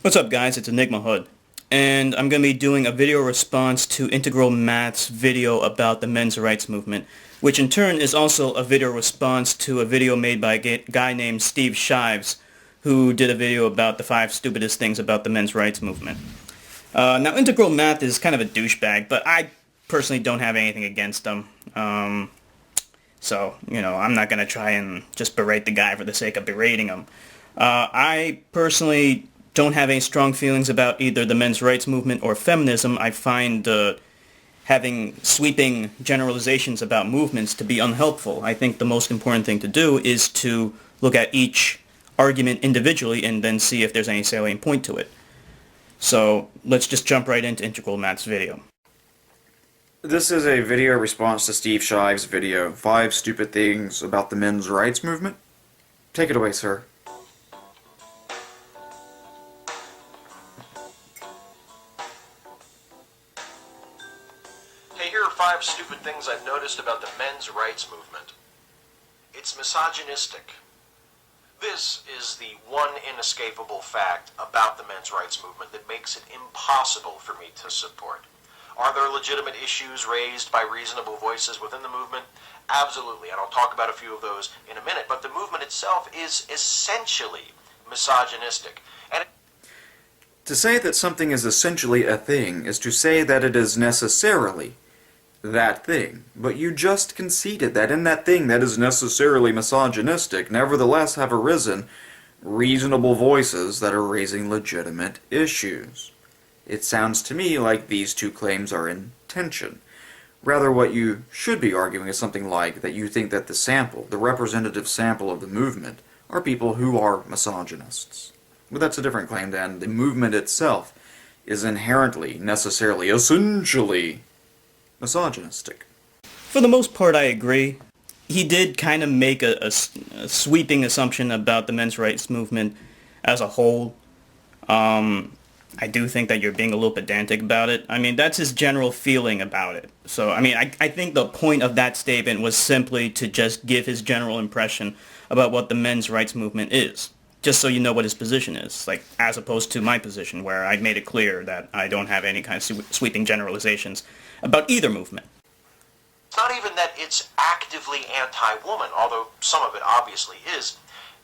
What's up guys, it's Enigma Hood, and I'm going to be doing a video response to Integralmath's video about the men's rights movement, which in turn is also a video response to a video made by a guy named Steve Shives, who did a video about the 5 stupidest things about the men's rights movement. Now Integralmath is kind of a douchebag, but I personally don't have anything against him. So, I'm not going to try and just berate the guy for the sake of berating him. I personally don't have any strong feelings about either the men's rights movement or feminism. I find having sweeping generalizations about movements to be unhelpful. I think the most important thing to do is to look at each argument individually and then see if there's any salient point to it. So let's just jump right into Integralmath's video. This is a video response to Steve Shives' video, 5 Stupid Things About the Men's Rights Movement. Take it away, sir. Hey, here are 5 stupid things I've noticed about the men's rights movement. It's misogynistic. This is the one inescapable fact about the men's rights movement that makes it impossible for me to support. Are there legitimate issues raised by reasonable voices within the movement? Absolutely, and I'll talk about a few of those in a minute, but the movement itself is essentially misogynistic. And To say that something is essentially a thing is to say that it is necessarily that thing, but you just conceded that in that thing that is necessarily misogynistic, nevertheless have arisen reasonable voices that are raising legitimate issues. It sounds to me like these two claims are in tension. Rather, what you should be arguing is something like that you think that the representative sample of the movement, are people who are misogynists. But that's a different claim than the movement itself is inherently, necessarily, essentially misogynistic. For the most part, I agree. He did kind of make a sweeping assumption about the men's rights movement as a whole. I do think that you're being a little pedantic about it. I mean, that's his general feeling about it. So, I mean, I think the point of that statement was simply to just give his general impression about what the men's rights movement is. Just so you know what his position is, like, as opposed to my position, where I made it clear that I don't have any kind of sweeping generalizations about either movement. it's not even that it's actively anti-woman, although some of it obviously is.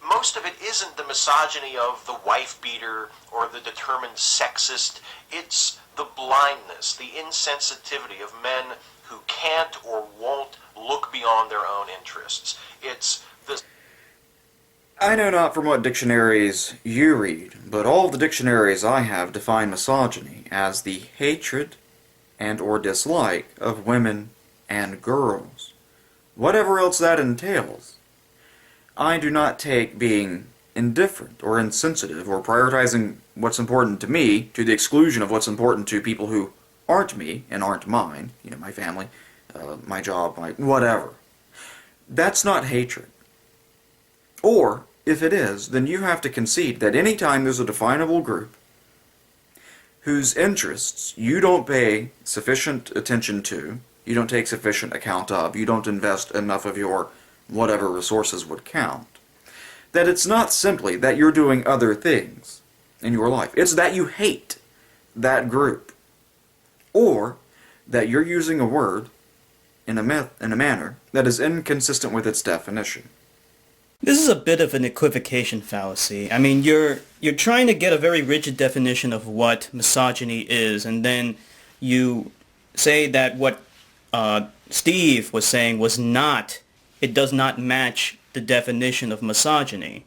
Most of it isn't the misogyny of the wife-beater or the determined sexist. It's the blindness, the insensitivity of men who can't or won't look beyond their own interests. It's the... I know not from what dictionaries you read, but all the dictionaries I have define misogyny as the hatred and or dislike of women and girls. Whatever else that entails. I do not take being indifferent or insensitive or prioritizing what's important to me to the exclusion of what's important to people who aren't me and aren't mine, my family, my job, my whatever. That's not hatred. Or, if it is, then you have to concede that any time there's a definable group whose interests you don't pay sufficient attention to, you don't take sufficient account of, you don't invest enough of your whatever resources would count, that it's not simply that you're doing other things in your life. It's that you hate that group. Or that you're using a word in a manner that is inconsistent with its definition. This is a bit of an equivocation fallacy. I mean, you're trying to get a very rigid definition of what misogyny is, and then you say that what Steve was saying was not, it does not match the definition of misogyny,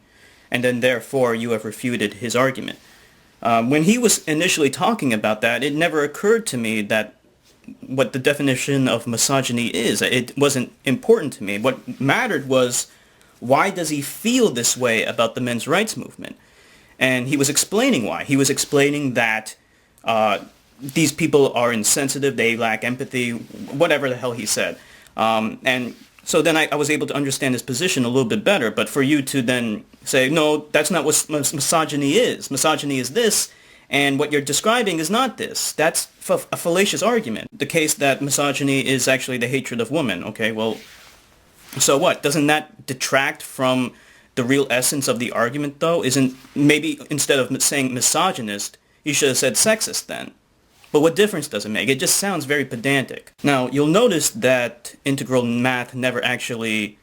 and then therefore you have refuted his argument. When he was initially talking about that, it never occurred to me that what the definition of misogyny is. It wasn't important to me. What mattered was, why does he feel this way about the men's rights movement? And he was explaining why. He was explaining that these people are insensitive, they lack empathy, whatever the hell he said. And so then I was able to understand his position a little bit better. But for you to then say, no, that's not what misogyny is. Misogyny is this, and what you're describing is not this. That's a fallacious argument. The case that misogyny is actually the hatred of women. Okay, well, so what? Doesn't that detract from the real essence of the argument, though, isn't, maybe instead of saying misogynist, you should have said sexist then. But what difference does it make? It just sounds very pedantic. Now, you'll notice that integral math never actually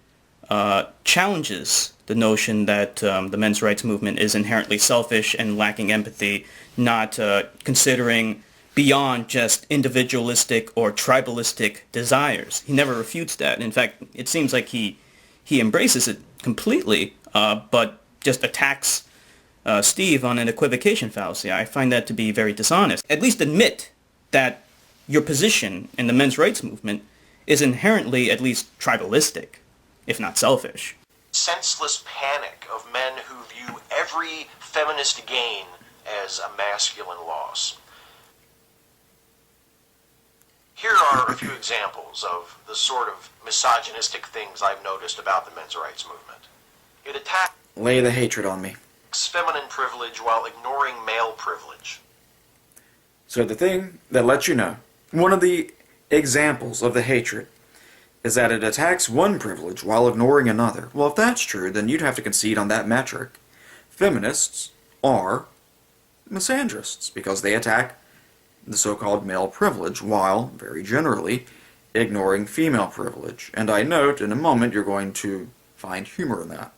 challenges the notion that the men's rights movement is inherently selfish and lacking empathy, not considering beyond just individualistic or tribalistic desires. He never refutes that. In fact, it seems like he embraces it completely, but just attacks Steve on an equivocation fallacy. I find that to be very dishonest. At least admit that your position in the men's rights movement is inherently at least tribalistic, if not selfish. Senseless panic of men who view every feminist gain as a masculine loss. Here are a few examples of the sort of misogynistic things I've noticed about the men's rights movement. It attacks Lay the hatred on me. feminine privilege while ignoring male privilege. So the thing that lets you know, one of the examples of the hatred is that it attacks one privilege while ignoring another. Well, if that's true, then you'd have to concede on that metric. Feminists are misandrists because they attack the so-called male privilege while, very generally, ignoring female privilege. And I note in a moment you're going to find humor in that.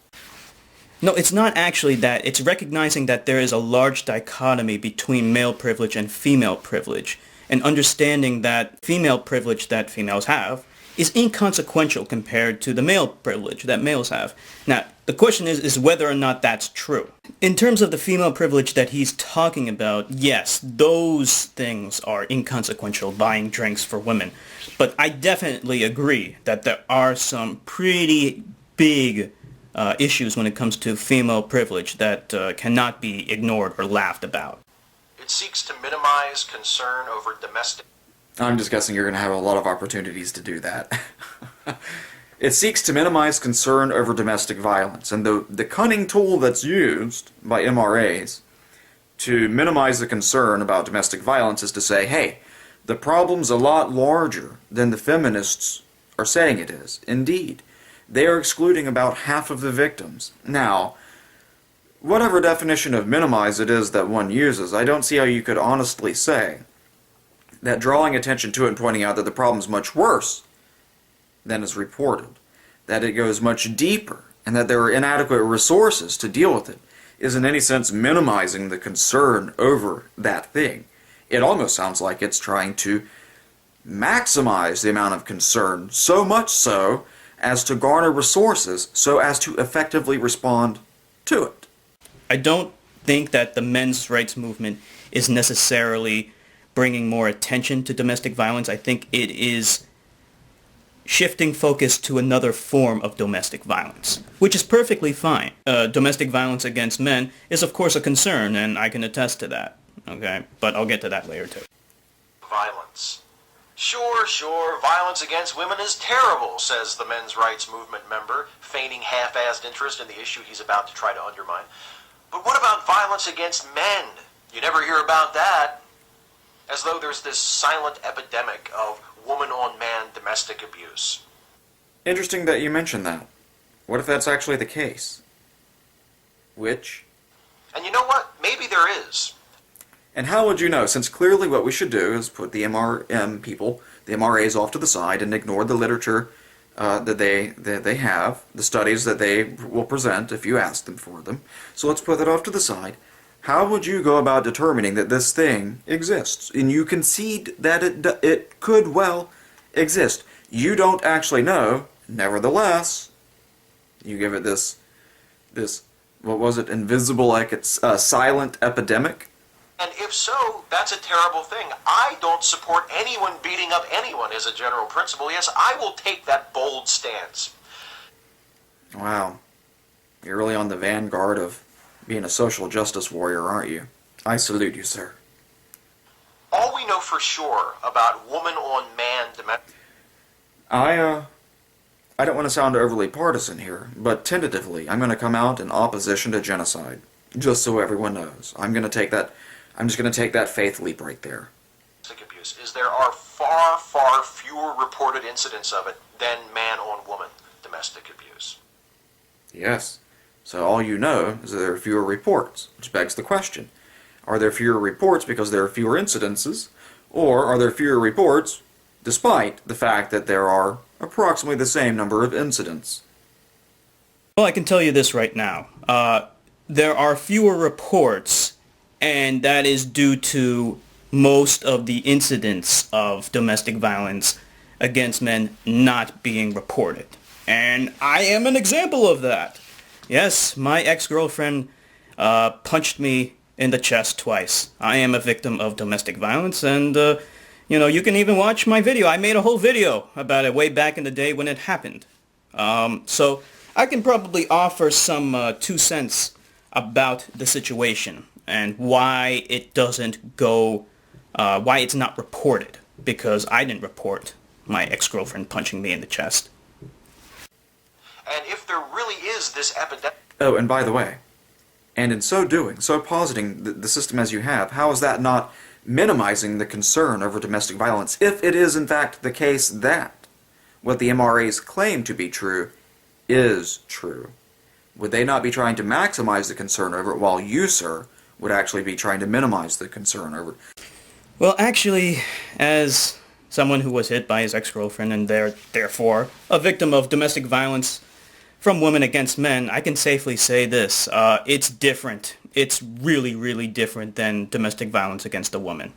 No, it's not actually that. It's recognizing that there is a large dichotomy between male privilege and female privilege, and understanding that female privilege that females have is inconsequential compared to the male privilege that males have. Now, the question is whether or not that's true. In terms of the female privilege that he's talking about, yes, those things are inconsequential, buying drinks for women. But I definitely agree that there are some pretty big issues when it comes to female privilege that cannot be ignored or laughed about. It seeks to minimize concern over domestic... I'm just guessing you're going to have a lot of opportunities to do that. It seeks to minimize concern over domestic violence, and the cunning tool that's used by MRAs to minimize the concern about domestic violence is to say, hey, the problem's a lot larger than the feminists are saying it is. Indeed, they are excluding about half of the victims. Now, whatever definition of minimize it is that one uses, I don't see how you could honestly say that drawing attention to it and pointing out that the problem's much worse than is reported, that it goes much deeper, and that there are inadequate resources to deal with it, is in any sense minimizing the concern over that thing. It almost sounds like it's trying to maximize the amount of concern, so much so as to garner resources so as to effectively respond to it. I don't think that the men's rights movement is necessarily bringing more attention to domestic violence. I think it is shifting focus to another form of domestic violence, which is perfectly fine. Domestic violence against men is of course a concern, and I can attest to that. Okay, but I'll get to that later too. Violence. Sure, violence against women is terrible, says the men's rights movement member, feigning half-assed interest in the issue he's about to try to undermine. But what about violence against men? You never hear about that. As though there's this silent epidemic of woman-on-man domestic abuse. Interesting that you mentioned that. What if that's actually the case? Which? And you know what? Maybe there is. And how would you know? Since clearly what we should do is put the MRM people, the MRAs, off to the side and ignore the literature that they have, the studies that they will present if you ask them for them. So let's put that off to the side. How would you go about determining that this thing exists? And you concede that it could well exist. You don't actually know. Nevertheless, you give it this what was it, invisible, like it's a silent epidemic? And if so, that's a terrible thing. I don't support anyone beating up anyone as a general principle. Yes, I will take that bold stance. Wow. You're really on the vanguard of being a social justice warrior, aren't you? I salute you, sir. All we know for sure about woman-on-man domestic... I don't want to sound overly partisan here, but tentatively, I'm going to come out in opposition to genocide. Just so everyone knows. I'm just going to take that faith leap right there. abuse is there are far fewer reported incidents of it than man-on-woman domestic abuse. Yes. So all you know is that there are fewer reports, which begs the question, are there fewer reports because there are fewer incidences, or are there fewer reports despite the fact that there are approximately the same number of incidents? Well, I can tell you this right now. There are fewer reports, and that is due to most of the incidents of domestic violence against men not being reported. And I am an example of that. Yes, my ex-girlfriend punched me in the chest twice. I am a victim of domestic violence, and you can even watch my video. I made a whole video about it way back in the day when it happened. So I can probably offer some 2 cents about the situation and why it doesn't go, why it's not reported, because I didn't report my ex-girlfriend punching me in the chest. And if there really is this epidemic... Oh, and by the way, and in so doing, so positing the system as you have, how is that not minimizing the concern over domestic violence, if it is in fact the case that what the MRAs claim to be true is true? Would they not be trying to maximize the concern over it, while you, sir, would actually be trying to minimize the concern over it? Well, actually, as someone who was hit by his ex-girlfriend and therefore a victim of domestic violence from women against men, I can safely say this. It's different. It's really, really different than domestic violence against a woman.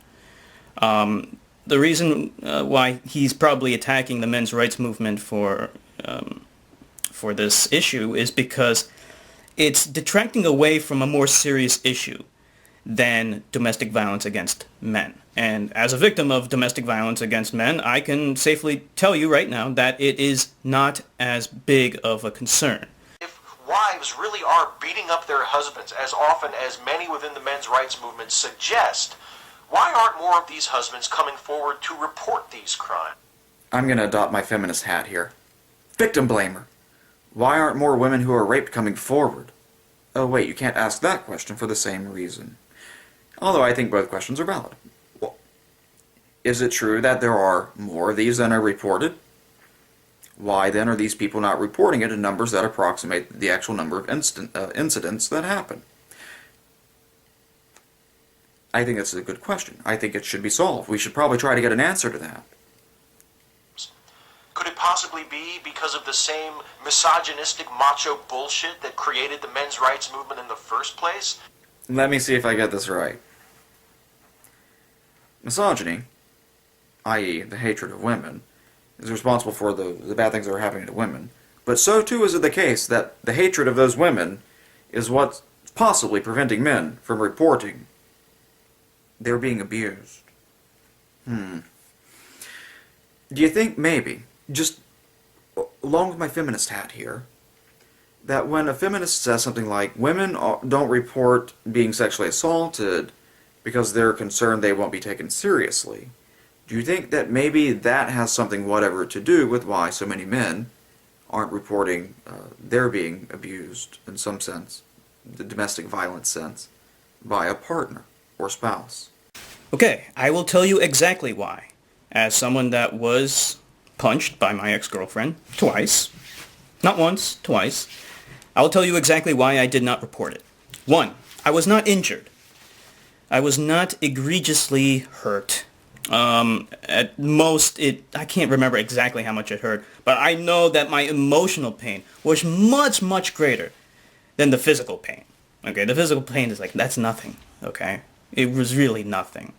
The reason why he's probably attacking the men's rights movement for this issue is because it's detracting away from a more serious issue than domestic violence against men. And as a victim of domestic violence against men, I can safely tell you right now that it is not as big of a concern. If wives really are beating up their husbands as often as many within the men's rights movement suggest, why aren't more of these husbands coming forward to report these crimes? I'm going to adopt my feminist hat here. Victim blamer. Why aren't more women who are raped coming forward? Oh wait, you can't ask that question for the same reason. Although I think both questions are valid. Well, is it true that there are more of these than are reported? Why then are these people not reporting it in numbers that approximate the actual number of incidents that happen? I think that's a good question. I think it should be solved. We should probably try to get an answer to that. Could it possibly be because of the same misogynistic macho bullshit that created the men's rights movement in the first place? Let me see if I get this right. Misogyny, i.e. the hatred of women, is responsible for the bad things that are happening to women. But so too is it the case that the hatred of those women is what's possibly preventing men from reporting they're being abused. Do you think maybe, just along with my feminist hat here, that when a feminist says something like, women don't report being sexually assaulted because they're concerned they won't be taken seriously, do you think that maybe that has something whatever to do with why so many men aren't reporting they're being abused, in some sense, the domestic violence sense, by a partner or spouse? Okay, I will tell you exactly why. As someone that was punched by my ex-girlfriend twice, not once, twice, I will tell you exactly why I did not report it. 1, I was not injured. I was not egregiously hurt. At most, I can't remember exactly how much it hurt, but I know that my emotional pain was much, much greater than the physical pain. Okay, the physical pain is like, that's nothing, okay? It was really nothing.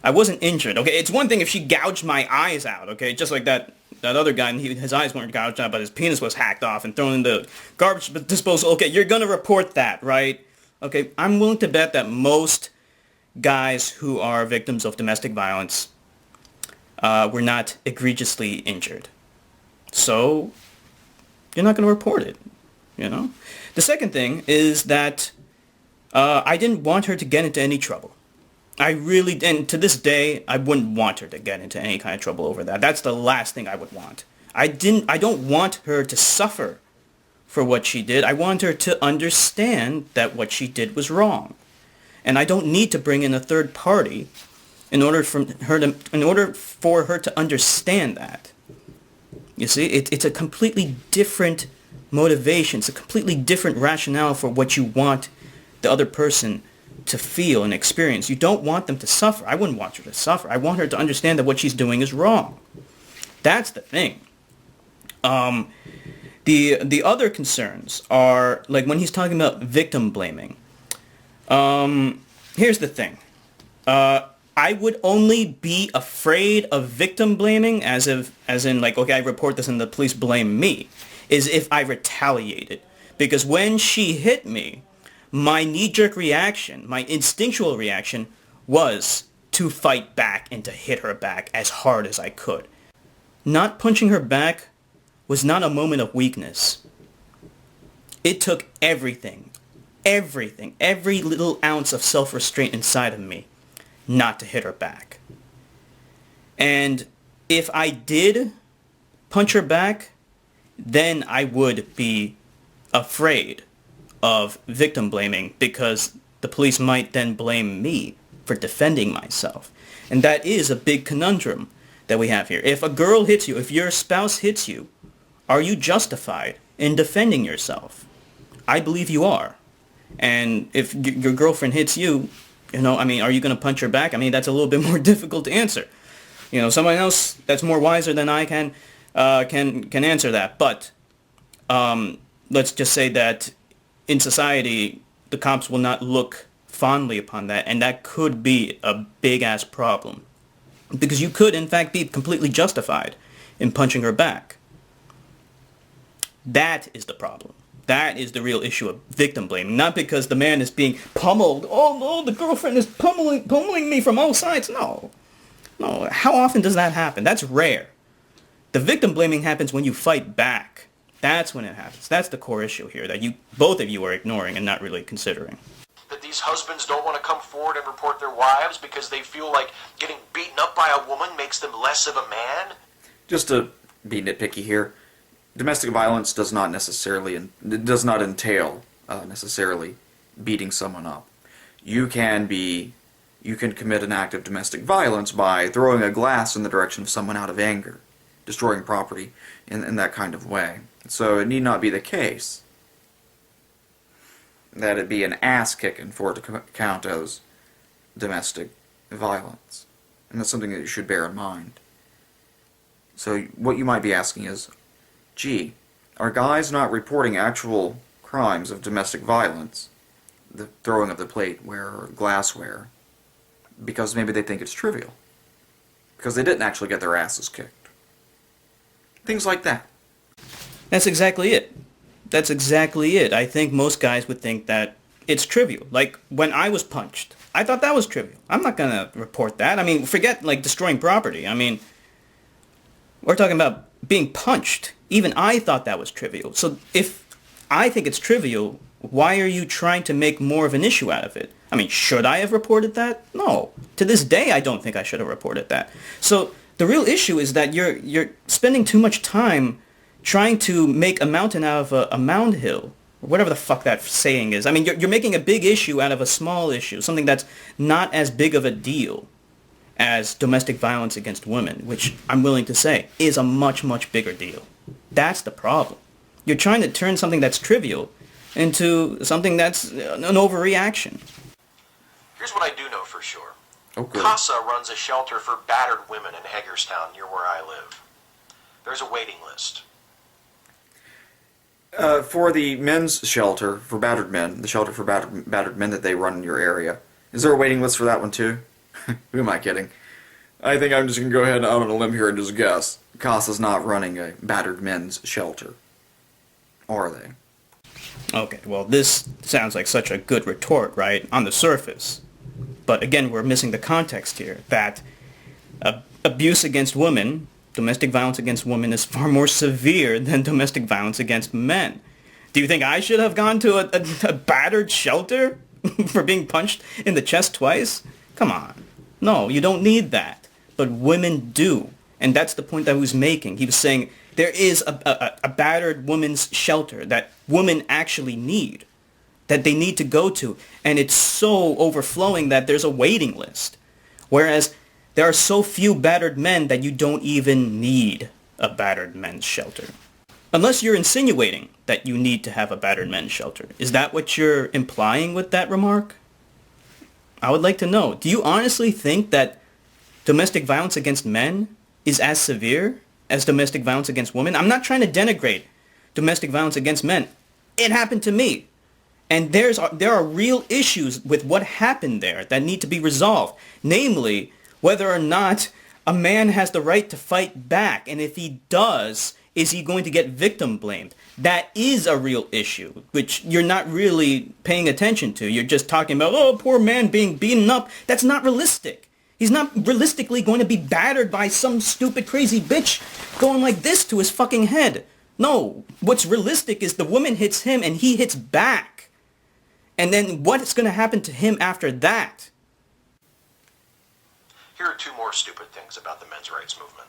I wasn't injured, okay? It's one thing if she gouged my eyes out, okay? Just like that other guy, and his eyes weren't gouged out, but his penis was hacked off and thrown in the garbage disposal. Okay, you're gonna report that, right? Okay, I'm willing to bet that most guys who are victims of domestic violence were not egregiously injured. So, you're not gonna report it, you know? The second thing is that I didn't want her to get into any trouble. I really, and to this day, I wouldn't want her to get into any kind of trouble over that. That's the last thing I would want. I don't want her to suffer for what she did. I want her to understand that what she did was wrong. And I don't need to bring in a third party in order for her to understand that. You see, it's a completely different motivations, a completely different rationale for what you want the other person to feel and experience. You don't want them to suffer. I wouldn't want her to suffer. I want her to understand that what she's doing is wrong. That's the thing. The other concerns are, like when he's talking about victim blaming. Here's the thing. I would only be afraid of victim blaming as in like, okay, I report this and the police blame me, is if I retaliated. Because when she hit me, my knee-jerk reaction, my instinctual reaction was to fight back and to hit her back as hard as I could. Not punching her back was not a moment of weakness. It took everything, every little ounce of self-restraint inside of me not to hit her back. And if I did punch her back, then I would be afraid of victim blaming because the police might then blame me for defending myself. And that is a big conundrum that we have here. If a girl hits you, if your spouse hits you, are you justified in defending yourself? I believe you are. And if your girlfriend hits you, are you going to punch her back? I mean, that's a little bit more difficult to answer. Someone else that's more wiser than I can answer that. But let's just say that in society, the cops will not look fondly upon that, and that could be a big-ass problem. Because you could, in fact, be completely justified in punching her back. That is the problem. That is the real issue of victim blaming. Not because the man is being pummeled. Oh, no, the girlfriend is pummeling me from all sides. No. How often does that happen? That's rare. The victim blaming happens when you fight back. That's when it happens. That's the core issue here that both of you are ignoring and not really considering. That these husbands don't want to come forward and report their wives because they feel like getting beaten up by a woman makes them less of a man? Just to be nitpicky here, domestic violence does not entail necessarily beating someone up. You can commit an act of domestic violence by throwing a glass in the direction of someone out of anger, destroying property in that kind of way. So it need not be the case that it be an ass kicking for it to count as domestic violence. And that's something that you should bear in mind. So what you might be asking is, gee, are guys not reporting actual crimes of domestic violence, the throwing of the plateware or glassware, because maybe they think it's trivial? Because they didn't actually get their asses kicked. Things like that. That's exactly it. I think most guys would think that it's trivial. Like, when I was punched, I thought that was trivial. I'm not going to report that. I mean, forget, like, destroying property. I mean, we're talking about being punched. Even I thought that was trivial. So if I think it's trivial, why are you trying to make more of an issue out of it? I mean, should I have reported that? No. To this day, I don't think I should have reported that. So the real issue is that you're spending too much time trying to make a mountain out of a mound hill, or whatever the fuck that saying is. I mean, you're making a big issue out of a small issue, something that's not as big of a deal as domestic violence against women, which I'm willing to say is a much, much bigger deal. That's the problem. You're trying to turn something that's trivial into something that's an overreaction. Here's what I do know for sure. Okay. CASA runs a shelter for battered women in Hagerstown, near where I live. There's a waiting list. For the men's shelter for battered men, the shelter for battered men that they run in your area, is there a waiting list for that one too? Who am I kidding? I think I'm just going to go ahead out on a limb here and just guess. CASA's not running a battered men's shelter. Or are they? Okay, well, this sounds like such a good retort, right, on the surface. But again, we're missing the context here, that abuse against women, domestic violence against women, is far more severe than domestic violence against men. Do you think I should have gone to a battered shelter for being punched in the chest twice? Come on. No, you don't need that. But women do. And that's the point that he was making. He was saying there is a battered women's shelter that women actually need, that they need to go to. And it's so overflowing that there's a waiting list. Whereas there are so few battered men that you don't even need a battered men's shelter. Unless you're insinuating that you need to have a battered men's shelter. Is that what you're implying with that remark? I would like to know. Do you honestly think that domestic violence against men is as severe as domestic violence against women? I'm not trying to denigrate domestic violence against men. It happened to me. And there are real issues with what happened there that need to be resolved. Namely, whether or not a man has the right to fight back. And if he does, is he going to get victim blamed? That is a real issue, which you're not really paying attention to. You're just talking about, oh, poor man being beaten up. That's not realistic. He's not realistically going to be battered by some stupid crazy bitch going like this to his fucking head. No, what's realistic is the woman hits him and he hits back. And then what's going to happen to him after that? Here are two more stupid things about the men's rights movement.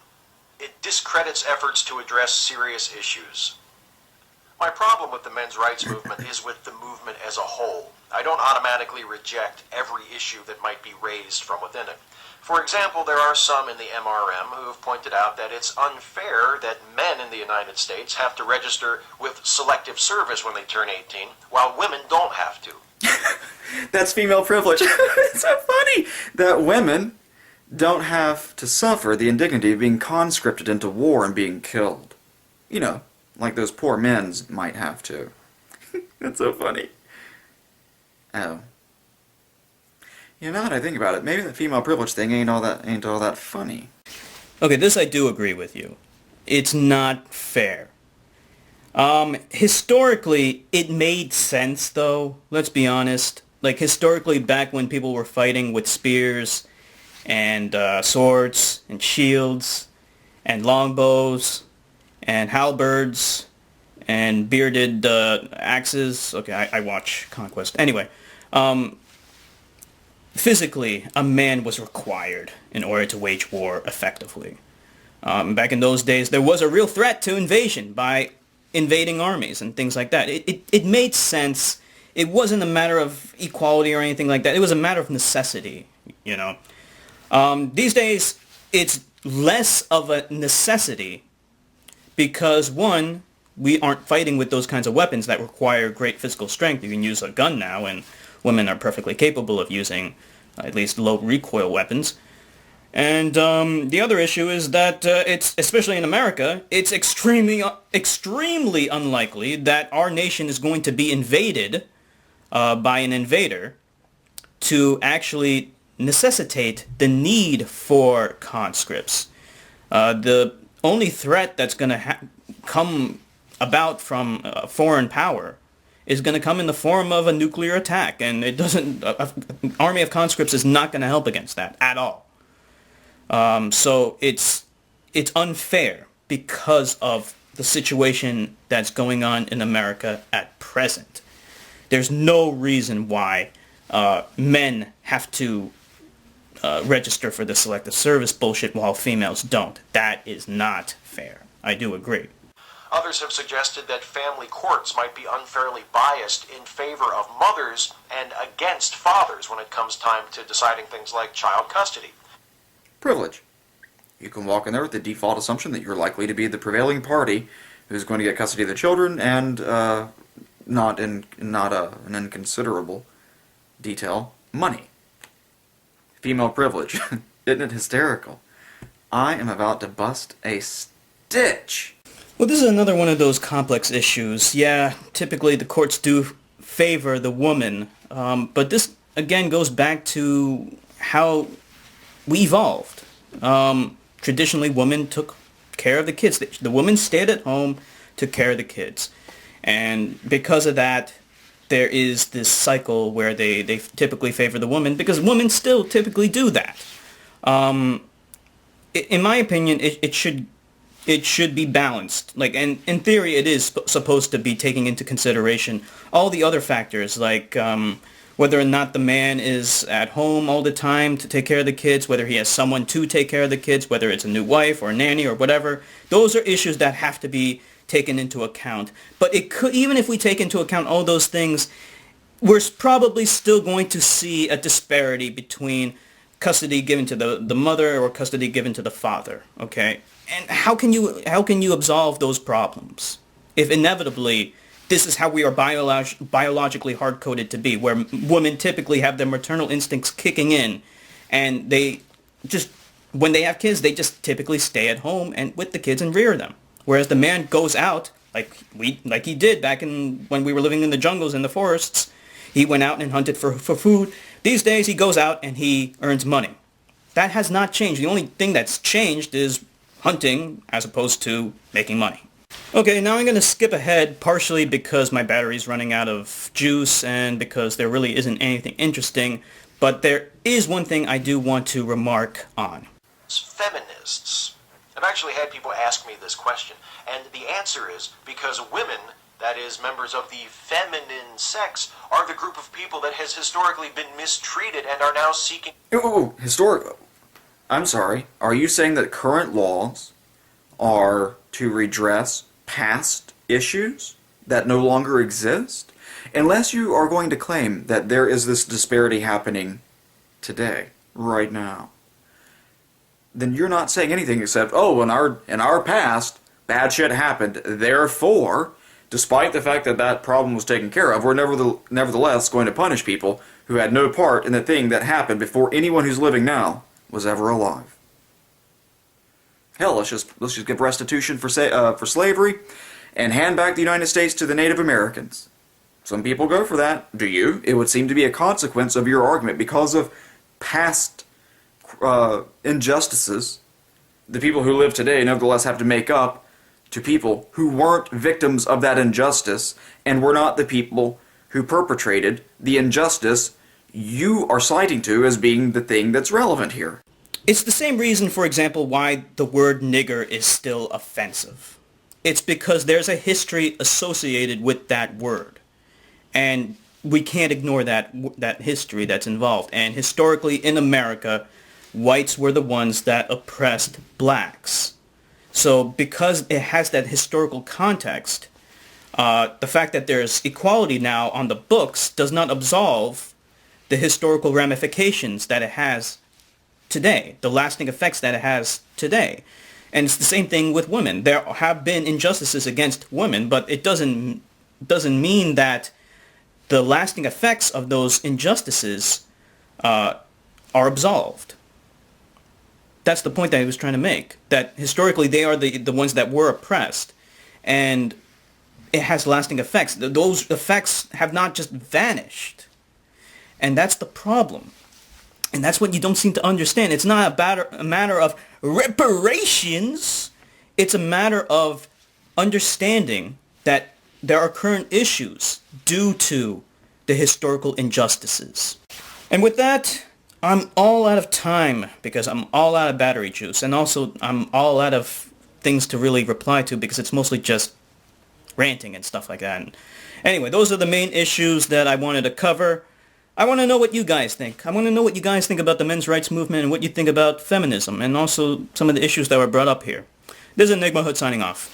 It discredits efforts to address serious issues. My problem with the men's rights movement is with the movement as a whole. I don't automatically reject every issue that might be raised from within it. For example, there are some in the MRM who have pointed out that it's unfair that men in the United States have to register with selective service when they turn 18, while women don't have to. That's female privilege. It's so funny that women don't have to suffer the indignity of being conscripted into war and being killed. You know, like those poor men might have to. That's so funny. Oh. You know, now that I think about it, maybe that female privilege thing ain't all that funny. Okay, this I do agree with you. It's not fair. Historically, it made sense, though. Let's be honest. Like, historically, back when people were fighting with spears and swords and shields and longbows and halberds and bearded axes. Okay, I watch Conquest. Anyway, physically, a man was required in order to wage war effectively. Back in those days, there was a real threat to invasion by invading armies and things like that. It made sense. It wasn't a matter of equality or anything like that. It was a matter of necessity, you know. These days, it's less of a necessity because, one, we aren't fighting with those kinds of weapons that require great physical strength. You can use a gun now, and women are perfectly capable of using at least low recoil weapons. And the other issue is that it's, especially in America, it's extremely unlikely that our nation is going to be invaded by an invader to actually necessitate the need for conscripts. The only threat that's going to come about from a foreign power is going to come in the form of a nuclear attack, and it doesn't. An army of conscripts is not going to help against that at all. So it's unfair because of the situation that's going on in America at present. There's no reason why men have to register for the selective service bullshit while females don't. That is not fair. I do agree. Others have suggested that family courts might be unfairly biased in favor of mothers and against fathers when it comes time to deciding things like child custody. Privilege. You can walk in there with the default assumption that you're likely to be the prevailing party who's going to get custody of the children, and not an inconsiderable detail, money. Female privilege. Isn't it hysterical? I am about to bust a stitch. Well, this is another one of those complex issues. Yeah, typically the courts do favor the woman, but this again goes back to how we evolved. Traditionally, women took care of the kids. The women stayed at home, took care of the kids. And because of that, there is this cycle where they typically favor the woman, because women still typically do that. In my opinion, it should be balanced. Like, and in theory, it is supposed to be taking into consideration all the other factors, like whether or not the man is at home all the time to take care of the kids, whether he has someone to take care of the kids, whether it's a new wife or a nanny or whatever. Those are issues that have to be taken into account. But it could, even if we take into account all those things, we're probably still going to see a disparity between custody given to the mother or custody given to the father. Okay, and how can you absolve those problems? if inevitably this is how we are biologically hard-coded to be, where women typically have their maternal instincts kicking in, and they just, when they have kids, they just typically stay at home and with the kids and rear them. Whereas the man goes out, like he did back when we were living in the jungles and the forests. He went out and hunted for food. These days he goes out and he earns money. That has not changed. The only thing that's changed is hunting as opposed to making money. Okay, now I'm going to skip ahead partially because my battery's running out of juice and because there really isn't anything interesting, but there is one thing I do want to remark on. Feminists. I've actually had people ask me this question, and the answer is because women, that is, members of the feminine sex, are the group of people that has historically been mistreated and are now seeking... Historical. I'm sorry. Are you saying that current laws are to redress past issues that no longer exist? Unless you are going to claim that there is this disparity happening today, right now, then you're not saying anything except, oh, in our past, bad shit happened, therefore, despite the fact that that problem was taken care of, we're nevertheless going to punish people who had no part in the thing that happened before anyone who's living now was ever alive. Hell, let's just give restitution for slavery and hand back the United States to the Native Americans. Some people go for that. Do you? It would seem to be a consequence of your argument because of past injustices. The people who live today nevertheless have to make up to people who weren't victims of that injustice and were not the people who perpetrated the injustice you are citing to as being the thing that's relevant here. It's the same reason, for example, why the word nigger is still offensive. It's because there's a history associated with that word. And we can't ignore that history that's involved. And historically in America, whites were the ones that oppressed blacks. So because it has that historical context, the fact that there's equality now on the books does not absolve the historical ramifications that it has today, the lasting effects that it has today. And it's the same thing with women. There have been injustices against women, but it doesn't mean that the lasting effects of those injustices are absolved. That's the point that I was trying to make, that historically they are the ones that were oppressed, and it has lasting effects. Those effects have not just vanished, and that's the problem. And that's what you don't seem to understand. It's not a matter of reparations. It's a matter of understanding that there are current issues due to the historical injustices. And with that, I'm all out of time because I'm all out of battery juice. And also, I'm all out of things to really reply to because it's mostly just ranting and stuff like that. And anyway, those are the main issues that I wanted to cover. I want to know what you guys think. I want to know what you guys think about the men's rights movement and what you think about feminism and also some of the issues that were brought up here. This is Enigma Hood signing off.